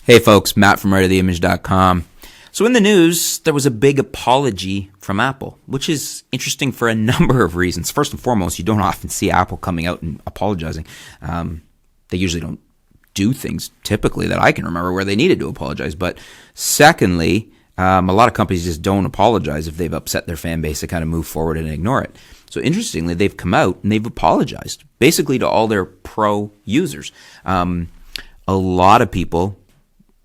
Hey folks, Matt from artoftheimage.com. So in the news, there was a big apology from Apple, which is interesting for a number of reasons. First and foremost, you don't often see Apple coming out and apologizing. They usually don't do things typically that I can remember where they needed to apologize. But secondly, a lot of companies just don't apologize if they've upset their fan base. They kind of move forward and ignore it. So interestingly, they've come out and they've apologized basically to all their pro users. A lot of people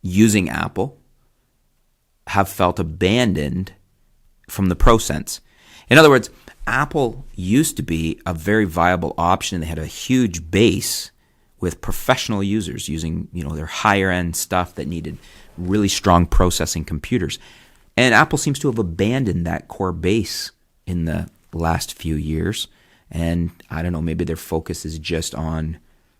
using Apple have felt abandoned from the Pro Sense. In other words, Apple used to be a very viable option. They had a huge base with professional users using, their higher end stuff that needed really strong processing computers. And Apple seems to have abandoned that core base in the last few years. And I don't know, maybe their focus is just on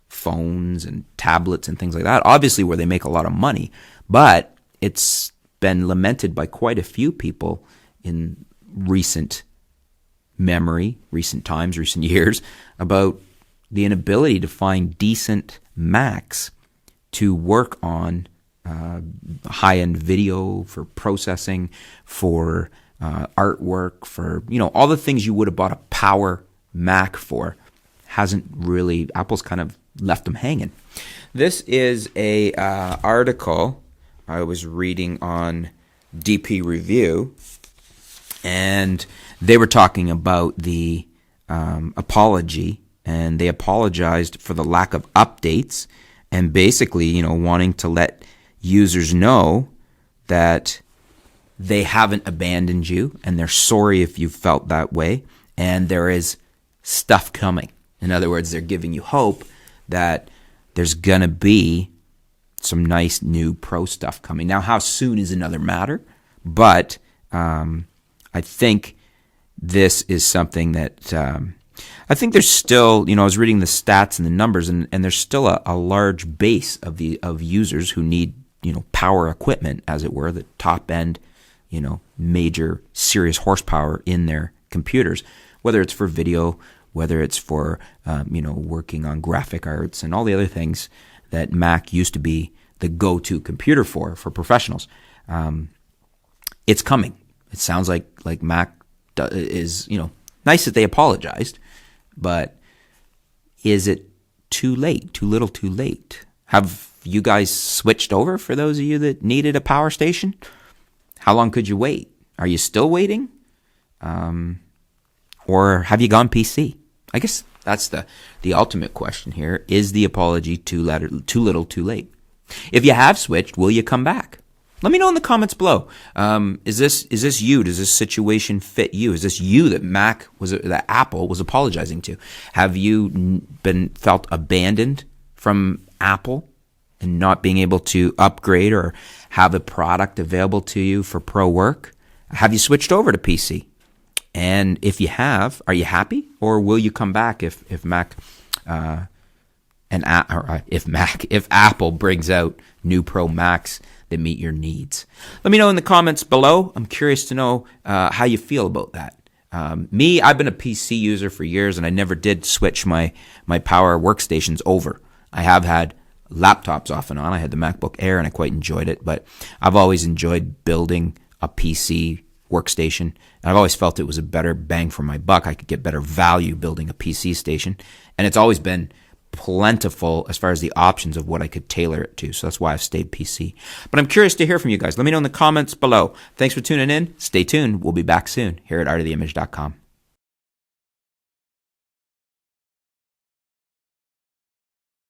phones and tablets and things like that, obviously where they make a lot of money, but it's been lamented by quite a few people in recent memory, recent times, recent years, about the inability to find decent Macs to work on high-end video, for processing, for artwork, for all the things you would have bought a power Mac for. Hasn't really, Apple's kind of left them hanging. This is a article I was reading on DP Review, and they were talking about the apology, and they apologized for the lack of updates, and basically, wanting to let users know that they haven't abandoned you, and they're sorry if you felt that way, and there is stuff coming. In other words, they're giving you hope that there's going to be some nice new pro stuff coming. Now, how soon is another matter, but I think this is something that I think there's still, I was reading the stats and the numbers, and there's still a large base of users who need, power equipment, as it were, the top end, major serious horsepower in their computers, whether it's for video, whether it's for, working on graphic arts and all the other things that Mac used to be the go-to computer for professionals. It's coming. It sounds like Mac is, nice that they apologized, but is it too late? Too little, too late? Have you guys switched over, for those of you that needed a power station? How long could you wait? Are you still waiting? Or have you gone PC? I guess that's the ultimate question here. Is the apology too little, too late? If you have switched, will you come back? Let me know in the comments below. Is this you? Does this situation fit you? Is this you that Apple was apologizing to? Have you felt abandoned from Apple and not being able to upgrade or have a product available to you for pro work? Have you switched over to PC? And if you have, are you happy, or will you come back if Apple brings out new Pro Macs that meet your needs? Let me know in the comments below. I'm curious to know how you feel about that. I've been a PC user for years, and I never did switch my power workstations over. I have had laptops off and on. I had the MacBook Air, and I quite enjoyed it, but I've always enjoyed building a PC workstation. And I've always felt it was a better bang for my buck. I could get better value building a PC station. And it's always been plentiful as far as the options of what I could tailor it to. So that's why I've stayed PC. But I'm curious to hear from you guys. Let me know in the comments below. Thanks for tuning in. Stay tuned. We'll be back soon here at artoftheimage.com.